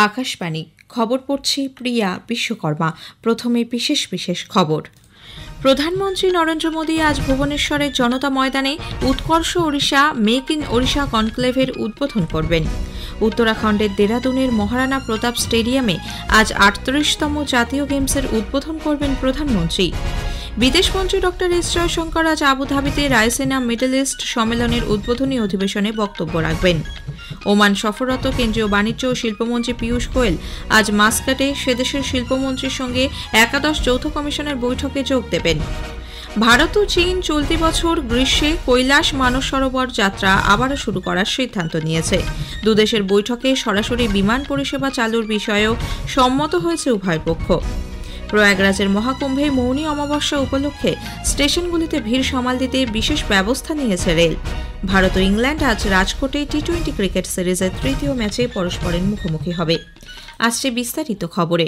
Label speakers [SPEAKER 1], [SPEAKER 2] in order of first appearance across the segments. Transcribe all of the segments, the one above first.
[SPEAKER 1] আকাশবাণী খবর পড়ছি প্রিয়া বিশ্বকর্মা। প্রথমে বিশেষ বিশেষ খবর। প্রধানমন্ত্রী নরেন্দ্র মোদী আজ ভুবনেশ্বরের জনতা ময়দানে উৎকর্ষ ওড়িশা মেক ইন ওড়িশা কনক্লেভের উদ্বোধন করবেন। উত্তরাখণ্ডের দেরাদুনের মহারানা প্রতাপ স্টেডিয়ামে আজ ৩৮তম জাতীয় গেমসের উদ্বোধন করবেন প্রধানমন্ত্রী। বিদেশমন্ত্রী ডক্টর এস জয়শঙ্কর আজ আবুধাবিতে রায়সিনা মিডল ইস্ট সম্মেলনের উদ্বোধনী অধিবেশনে বক্তব্য রাখবেন। ওমান সফররত কেন্দ্রীয় বাণিজ্য ও শিল্পমন্ত্রী পীয়ূষ গোয়েল আজ মাস্কাটে সেদেশের শিল্পমন্ত্রীর সঙ্গে একাদশ যৌথ কমিশনের বৈঠকে যোগ দেবেন। ভারত ও চীন চলতি বছর গ্রীষ্মে কৈলাস মানস সরোবর যাত্রা আবারও শুরু করার সিদ্ধান্ত নিয়েছে। দুদেশের বৈঠকে সরাসরি বিমান পরিষেবা চালুর বিষয়েও সম্মত হয়েছে উভয় পক্ষ। প্রয়াগরাজের মহাকুম্ভে মৌনী অমাবস্যা উপলক্ষে স্টেশনগুলিতে ভিড় সামাল দিতে বিশেষ ব্যবস্থা নিয়েছে রেল। ভারত ও ইংল্যান্ড আজ রাজকোটে টি-20 ক্রিকেট সিরিজের তৃতীয় ম্যাচে পরস্পরের মুখোমুখি হবে। আসছে বিস্তারিত খবরে।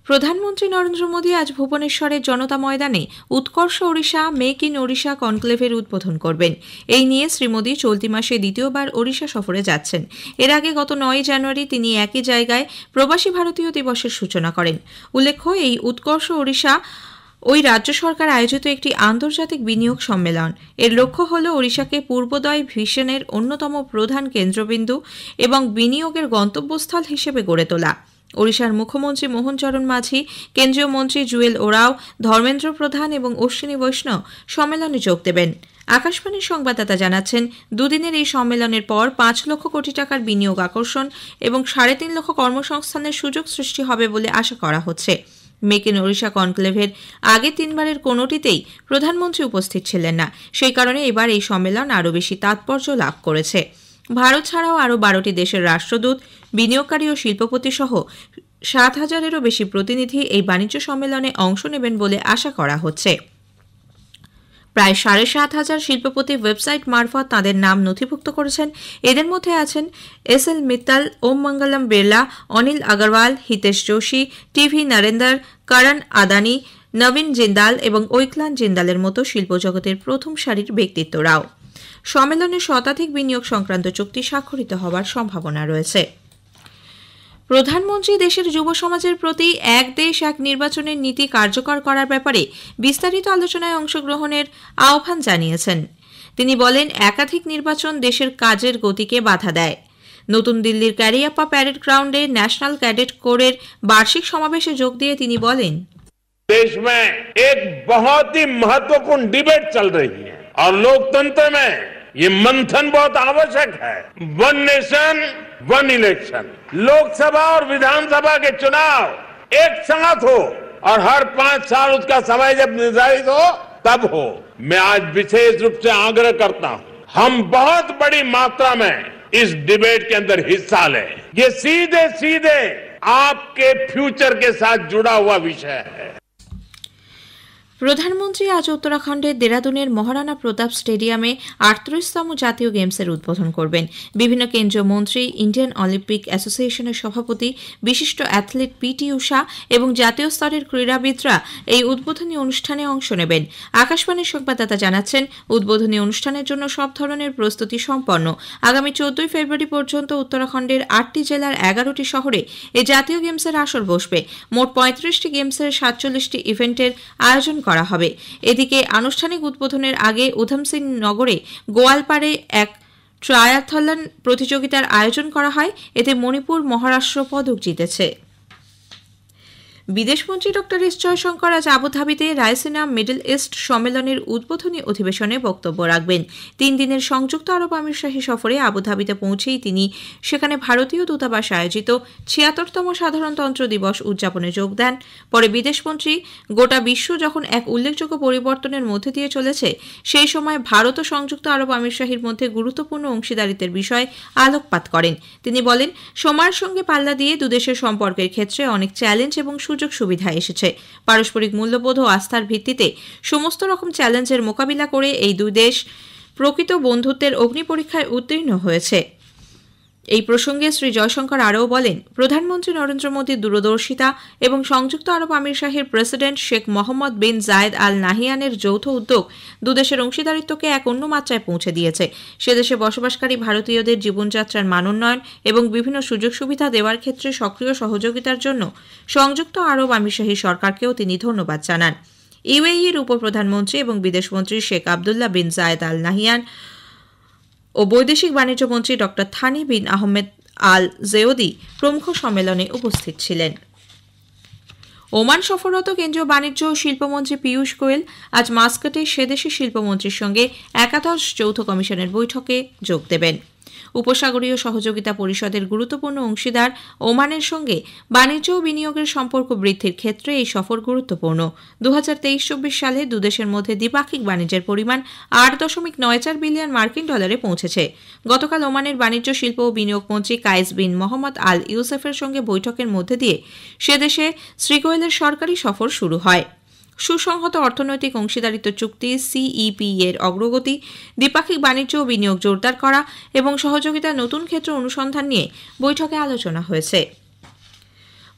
[SPEAKER 1] প্রধানমন্ত্রী নরেন্দ্র মোদী আজ ভুবনেশ্বরের জনতা ময়দানে উৎকর্ষ ওড়িশা মেক ইন ওড়িশা কনক্লেভের উদ্বোধন করবেন। এই নিয়ে শ্রী মোদী চলতি মাসে দ্বিতীয়বার ওড়িশা সফরে যাচ্ছেন। এর আগে গত 9 জানুয়ারি তিনি একই জায়গায় প্রবাসী ভারতীয় দিবসের সূচনা করেন। উল্লেখ্য, এই উৎকর্ষ ওড়িশা ওই রাজ্য সরকার আয়োজিত একটি আন্তর্জাতিক বিনিয়োগ সম্মেলন। এর লক্ষ্য হল ওড়িশাকে পূর্বোদয় ভিশনের অন্যতম প্রধান কেন্দ্রবিন্দু এবং বিনিয়োগের গন্তব্যস্থল হিসেবে গড়ে তোলা। ওড়িশার মুখ্যমন্ত্রী মোহন চরণ মাঝি, কেন্দ্রীয় মন্ত্রী জুয়েল ওরাও, ধর্মেন্দ্র প্রধান এবং অশ্বিনী বৈষ্ণব সম্মেলনে যোগ দেবেন। আকাশবাণীর সংবাদদাতা জানাচ্ছেন, দুদিনের এই সম্মেলনের পর 5 লক্ষ কোটি টাকার বিনিয়োগ আকর্ষণ এবং 3.5 লক্ষ কর্মসংস্থানের সুযোগ সৃষ্টি হবে বলে আশা করা হচ্ছে। মেক ইন ওড়িশা কনক্লেভের আগে 3বারের কোনোটিতেই প্রধানমন্ত্রী উপস্থিত ছিলেন না। সেই কারণে এবার এই সম্মেলন আরও বেশি তাৎপর্য লাভ করেছে। ভারত ছাড়াও আরও 12টি দেশের রাষ্ট্রদূত, বিনিয়োগকারী ও শিল্পপতি সহ 7,000-এরও বেশি প্রতিনিধি এই বাণিজ্য সম্মেলনে অংশ নেবেন বলে আশা করা হচ্ছে। প্রায় 7,500 শিল্পপতি ওয়েবসাইট মারফত তাঁদের নাম নথিভুক্ত করেছেন। এদের মধ্যে আছেন এসএল মিত্তাল, ওম মঙ্গলম বিড়লা, অনিল আগরওয়াল, হিতেশ যোশী, টিভি নরেন্দর, করণ আদানি, নবীন জিন্দাল এবং ঐক্লান জিন্দালের মতো শিল্পজগতের প্রথম সারির ব্যক্তিত্বরাও। সম্মেলনে শতাধিক বিনিয়োগ সংক্রান্ত চুক্তি স্বাক্ষরিত হওয়ার সম্ভাবনা রয়েছে। প্রধানমন্ত্রী দেশের যুব সমাজের প্রতি এক দেশ এক নির্বাচনের নীতি কার্যকর করার ব্যাপারে বিস্তারিত আলোচনায় অংশগ্রহণের আহ্বান জানিয়েছেন। তিনি বলেন, একাধিক নির্বাচন দেশের কাজের গতিকে বাধা দেয়। নতুন দিল্লির ক্যারিয়াপ্পা প্যারেড গ্রাউন্ডে ন্যাশনাল ক্যাডেট কোরের বার্ষিক সমাবেশে যোগ দিয়ে তিনি বলেন,
[SPEAKER 2] देश में एक बहुत ही महत्वपूर्ण डिबेट चल रही है और लोकतंत्र में ये मंथन बहुत आवश्यक है। One nation one election, Lok Sabha और विधानसभा के चुनाव एक साथ हो और हर 5 साल उसका समय जब निर्धारित हो तब हो। मैं आज विशेष रूप से आग्रह करता हूं, हम बहुत बड़ी मात्रा में इस डिबेट के अंदर हिस्सा लें। ये सीधे सीधे आपके फ्यूचर के साथ जुड़ा हुआ विषय है।
[SPEAKER 1] প্রধানমন্ত্রী আজ উত্তরাখণ্ডের দেরাদুনের মহারানা প্রতাপ স্টেডিয়ামে 38তম জাতীয় গেমসের উদ্বোধন করবেন। বিভিন্ন কেন্দ্রীয় মন্ত্রী, ইন্ডিয়ান অলিম্পিক অ্যাসোসিয়েশনের সভাপতি, বিশিষ্ট অ্যাথলিট পিটি ঊষা এবং জাতীয় স্তরের ক্রীড়াবিদরা এই উদ্বোধনী অনুষ্ঠানে অংশ নেবেন। আকাশবাণীর সংবাদদাতা জানাচ্ছেন, উদ্বোধনী অনুষ্ঠানের জন্য সব ধরনের প্রস্তুতি সম্পন্ন। আগামী 14 ফেব্রুয়ারি পর্যন্ত উত্তরাখণ্ডের 8টি জেলার 11টি শহরে এই জাতীয় গেমসের আসর বসবে। মোট 35টি গেমসের 47টি ইভেন্টের আয়োজন করা হবে। এদিকে আনুষ্ঠানিক উদ্বোধনের আগে উধম সিং নগরে গোয়ালপাড়ে এক ট্রায়াথলন প্রতিযোগিতার আয়োজন করা হয়। এতে মণিপুর, মহারাষ্ট্র পদক জিতেছে। বিদেশমন্ত্রী ডক্টর এস জয়শঙ্কর আজ আবুধাবিতে রায়সিনা মিডল ইস্ট সম্মেলনের উদ্বোধনী অধিবেশনে বক্তব্য রাখবেন। 3 দিনের সংযুক্ত আরব আমিরশাহী সফরে আবুধাবিতে পৌঁছেই তিনি সেখানে ভারতীয় দূতাবাস আয়োজিত 76তম সাধারণতন্ত্র দিবস উদযাপনে যোগ দেন। পরে বিদেশমন্ত্রী গোটা বিশ্ব যখন এক উল্লেখযোগ্য পরিবর্তনের মধ্যে দিয়ে চলেছে, সেই সময় ভারত ও সংযুক্ত আরব আমিরশাহীর মধ্যে গুরুত্বপূর্ণ অংশীদারিত্বের বিষয়ে আলোকপাত করেন। তিনি বলেন, সময়ের সঙ্গে পাল্লা দিয়ে দুদেশের সম্পর্কের ক্ষেত্রে অনেক চ্যালেঞ্জ এবং সুযোগ সুবিধা এসেছে। পারস্পরিক মূল্যবোধ ও আস্থার ভিত্তিতে সমস্ত রকম চ্যালেঞ্জের মোকাবিলা করে এই দুই দেশ প্রকৃত বন্ধুত্বের অগ্নিপরীক্ষায় উত্তীর্ণ হয়েছে। এই প্রসঙ্গে শ্রী জয়শঙ্কর আরও বলেন, প্রধানমন্ত্রী নরেন্দ্র মোদীর দূরদর্শিতা এবং সংযুক্ত আরব আমিরশাহীর প্রেসিডেন্ট শেখ মোহাম্মদ বিন জায়েদ আল নাহিয়ানের যৌথ উদ্যোগ দুদেশের অংশীদারিত্বকে এক অন্য মাত্রায় পৌঁছে দিয়েছে। সেদেশে বসবাসকারী ভারতীয়দের জীবনযাত্রার মান উন্নয়ন এবং বিভিন্ন সুযোগ সুবিধা দেওয়ার ক্ষেত্রে সক্রিয় সহযোগিতার জন্য সংযুক্ত আরব আমিরশাহী সরকারকেও তিনি ধন্যবাদ জানান। ইউএইর উপপ্রধানমন্ত্রী এবং বিদেশমন্ত্রী শেখ আবদুল্লাহ বিন জায়েদ আল নাহিয়ান ও বৈদেশিক বাণিজ্য মন্ত্রী ড থানি বিন আহমেদ আল জেওদি প্রমুখ সম্মেলনে উপস্থিত ছিলেন। ওমান সফররত কেন্দ্রীয় বাণিজ্য ও শিল্পমন্ত্রী পীয়ূষ গোয়েল আজ মাস্কাটে সেদেশি শিল্পমন্ত্রীর সঙ্গে একাদশ যৌথ কমিশনের বৈঠকে যোগ দেবেন। উপসাগরীয় সহযোগিতা পরিষদের গুরুত্বপূর্ণ অংশীদার ওমানের সঙ্গে বাণিজ্য ও বিনিয়োগের সম্পর্ক বৃদ্ধির ক্ষেত্রে এই সফর গুরুত্বপূর্ণ। 2023-24 সালে দুদেশের মধ্যে দ্বিপাক্ষিক বাণিজ্যের পরিমাণ 8.94 বিলিয়ন মার্কিন ডলারে পৌঁছেছে। গতকাল ওমানের বাণিজ্য, শিল্প ও বিনিয়োগ মন্ত্রী কায়েস বিন মোহাম্মদ আল ইউসেফের সঙ্গে বৈঠকের মধ্যে দিয়ে সেদেশে শ্রী গোয়েলের সরকারি সফর শুরু হয়। সুসংহত অর্থনৈতিক অংশীদারিত্ব চুক্তি সিইপি এর অগ্রগতি, দ্বিপাক্ষিক বাণিজ্য ও বিনিয়োগ জোরদার করা এবং সহযোগিতার নতুন ক্ষেত্র অনুসন্ধান নিয়ে বৈঠকে আলোচনা হয়েছে।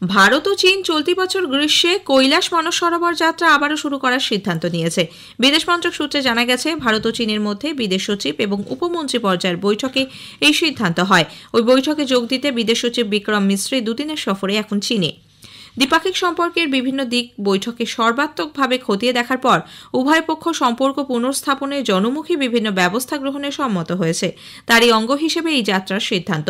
[SPEAKER 1] ভারত ও চীন চলতি বছর গ্রীষ্মে কৈলাস মানস সরোবর যাত্রা আবারও শুরু করার সিদ্ধান্ত নিয়েছে। বিদেশ মন্ত্রক সূত্রে জানা গেছে, ভারত ও চীনের মধ্যে বিদেশ সচিব এবং উপমন্ত্রী পর্যায়ের বৈঠকে এই সিদ্ধান্ত হয়। ওই বৈঠকে যোগ দিতে বিদেশ সচিব বিক্রম মিশ্রি দুদিনের সফরে এখন চীনে। দ্বিপাক্ষিক সম্পর্কের বিভিন্ন দিক বৈঠকে সর্বাত্মকভাবে খতিয়ে দেখার পর উভয় পক্ষ সম্পর্ক পুনর্স্থাপনে জনমুখী বিভিন্ন ব্যবস্থা গ্রহণে সম্মত হয়েছে। তারই অঙ্গ হিসেবে এই যাত্রার সিদ্ধান্ত।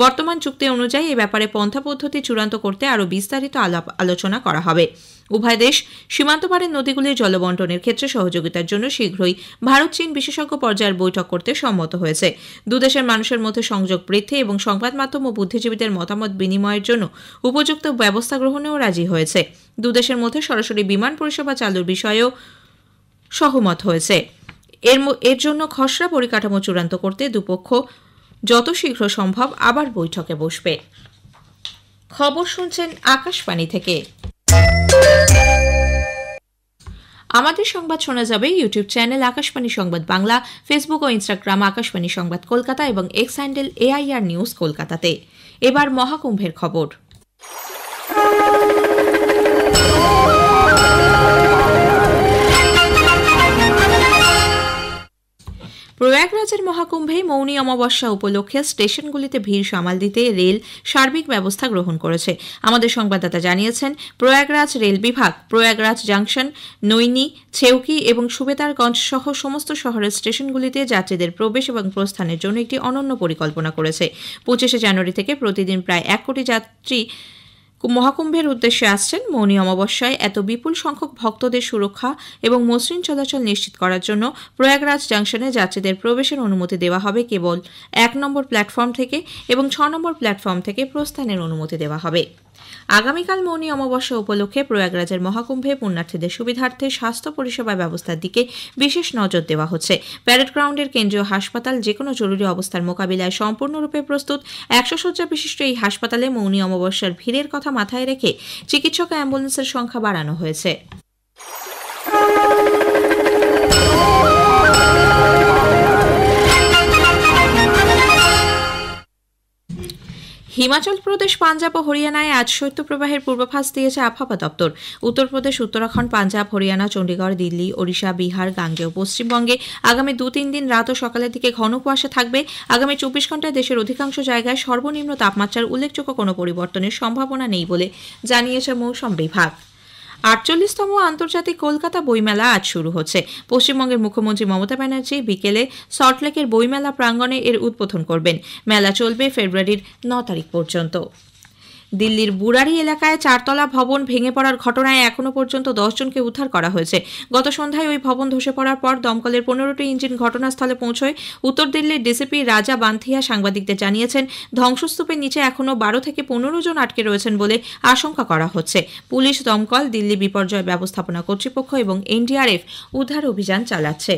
[SPEAKER 1] বর্তমান চুক্তি অনুযায়ী এ ব্যাপারে পন্থা পদ্ধতি চূড়ান্ত করতে আরও বিস্তারিত আলোচনা করা হবে। উভয় দেশ সীমান্ত পারের নদীগুলির জলবন্টনের ক্ষেত্রে সহযোগিতার জন্য শীঘ্রই ভারত চীন বিশেষজ্ঞ পর্যায়ের বৈঠক করতে সম্মত হয়েছে। দুদেশের মানুষের মধ্যে সংযোগ বৃদ্ধি এবং সংবাদ মাধ্যম ও বুদ্ধিজীবীদের মতামত বিনিময়ের জন্য উপযুক্ত ব্যবস্থা গ্রহণেও রাজি হয়েছে। দুদেশের মধ্যে সরাসরি বিমান পরিষেবা চালুর বিষয়েও সহমত হয়েছে। এর জন্য খসড়া পরিকাঠামো চূড়ান্ত করতে দুপক্ষ যত শীঘ্র সম্ভব আবার বৈঠকে বসবে। খবর শুনছেন আকাশবাণী থেকে। আমাদের সংবাদ শোনা যাবে ইউটিউব চ্যানেল আকাশবাণী সংবাদ বাংলা, ফেসবুক ও ইনস্টাগ্রাম আকাশবাণী সংবাদ কলকাতা এবং এক্স হ্যান্ডেল AIR নিউজ কলকাতাতে। এবার মহাকুম্ভের খবর। প্রয়াগরাজের মহাকুম্ভে মৌনী অমাবস্যা উপলক্ষে স্টেশনগুলিতে ভিড় সামাল দিতে রেল সার্বিক ব্যবস্থা গ্রহণ করেছে। আমাদের সংবাদদাতা জানিয়েছেন, প্রয়াগরাজ রেল বিভাগ প্রয়াগরাজ জাংশন, নৈনী, ছেউকি এবং সুবেদারগঞ্জ সহ সমস্ত শহরের স্টেশনগুলিতে যাত্রীদের প্রবেশ এবং প্রস্থানের জন্য একটি অনন্য পরিকল্পনা করেছে। 25শে জানুয়ারি থেকে প্রতিদিন প্রায় 1 কোটি যাত্রী মহাকুম্ভের উদ্দেশ্যে আসছেন। মৌনী অমাবস্যায় এত বিপুল সংখ্যক ভক্তদের সুরক্ষা এবং মসৃণ চলাচল নিশ্চিত করার জন্য প্রয়াগরাজ জাংশনে যাত্রীদের প্রবেশের অনুমতি দেওয়া হবে কেবল 1 নম্বর প্ল্যাটফর্ম থেকে এবং 6 নম্বর প্ল্যাটফর্ম থেকে প্রস্থানের অনুমতি দেওয়া হবে। আগামীকাল মৌনী অমাবস্যা উপলক্ষে প্রয়াগরাজের মহাকুম্ভে পুণ্যার্থীদের সুবিধার্থে স্বাস্থ্য পরিষেবা ব্যবস্থার দিকে বিশেষ নজর দেওয়া হচ্ছে। প্যারেড গ্রাউন্ডের কেন্দ্রীয় হাসপাতাল যেকোনো জরুরি অবস্থার মোকাবিলায় সম্পূর্ণরূপে প্রস্তুত। 100 শয্যা বিশিষ্ট এই হাসপাতালে মৌনী অমাবস্যার ভিড়ের কথা মাথায় রেখে চিকিৎসক ও অ্যাম্বুলেন্সের সংখ্যা বাড়ানো হয়েছে। হিমাচল প্রদেশ, পাঞ্জাব ও হরিয়ানায় আজ শৈত্যপ্রবাহের পূর্বাভাস দিয়েছে আবহাওয়া দপ্তর। উত্তরপ্রদেশ, উত্তরাখণ্ড, পাঞ্জাব, হরিয়ানা, চণ্ডীগড়, দিল্লি, ওড়িশা, বিহার, গাঙ্গেয় পশ্চিমবঙ্গে আগামী 2-3 দিন রাত ও সকালের দিকে ঘন কুয়াশা থাকবে। আগামী 24 ঘণ্টায় দেশের অধিকাংশ জায়গায় সর্বনিম্ন তাপমাত্রার উল্লেখযোগ্য কোনো পরিবর্তনের সম্ভাবনা নেই বলে জানিয়েছে মৌসুম বিভাগ। 48তম আন্তর্জাতিক কলকাতা বইমেলা আজ শুরু হচ্ছে। পশ্চিমবঙ্গের মুখ্যমন্ত্রী মমতা ব্যানার্জি বিকেলে সল্টলেকের বইমেলা প্রাঙ্গণে এর উদ্বোধন করবেন। মেলা চলবে ফেব্রুয়ারির 9 তারিখ পর্যন্ত। দিল্লির বুরারি এলাকায় 4তলা ভবন ভেঙে পড়ার ঘটনায় এখনও পর্যন্ত 10 জনকে উদ্ধার করা হয়েছে। গত সন্ধ্যায় ওই ভবন ধসে পড়ার পর দমকলের 15টি ইঞ্জিন ঘটনাস্থলে পৌঁছয়। উত্তর দিল্লির ডিসিপি রাজা বান্থিয়া সাংবাদিকদের জানিয়েছেন, ধ্বংসস্তূপের নিচে এখনও 12 থেকে 15 জন আটকে রয়েছেন বলে আশঙ্কা করা হচ্ছে। পুলিশ, দমকল, দিল্লি বিপর্যয় ব্যবস্থাপনা কর্তৃপক্ষ এবং NDRF উদ্ধার অভিযান চালাচ্ছে।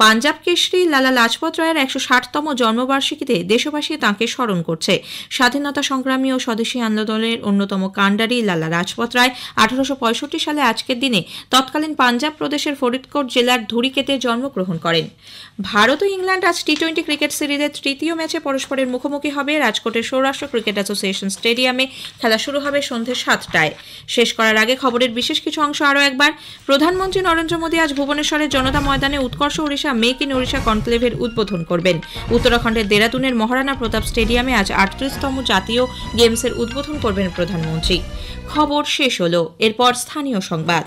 [SPEAKER 1] পাঞ্জাব কেশরী লালা লাজপত রায়ের 160তম জন্মবার্ষিকীতে দেশবাসী তাঁকে স্মরণ করছে। স্বাধীনতা সংগ্রামী ও স্বদেশী আন্দোলনের অন্যতম কাণ্ডারি লালা লাজপত রায় 1865 সালে আজকের দিনে তৎকালীন পাঞ্জাব প্রদেশের ফরিদকোট জেলার ধুরিকেতে জন্মগ্রহণ করেন। ভারত ও ইংল্যান্ড আজ টি-20 ক্রিকেট সিরিজের তৃতীয় ম্যাচে পরস্পরের মুখোমুখি হবে। রাজকোটের সৌরাষ্ট্র ক্রিকেট অ্যাসোসিয়েশন স্টেডিয়ামে খেলা শুরু হবে সন্ধ্যে 7টায়। শেষ করার আগে খবরের বিশেষ কিছু অংশ আরও একবার। প্রধানমন্ত্রী নরেন্দ্র মোদী আজ ভুবনেশ্বরের জনতা ময়দানে উৎকর্ষ ওড়িশা মেক ইন ওড়িশা কনক্লেভের উদ্বোধন করবেন। উত্তরাখণ্ডের দেরাদুনের মহারানা প্রতাপ স্টেডিয়ামে আজ 38তম জাতীয় গেমসের উদ্বোধন করবেন প্রধানমন্ত্রী। খবর শেষ হলো, এরপর স্থানীয় সংবাদ।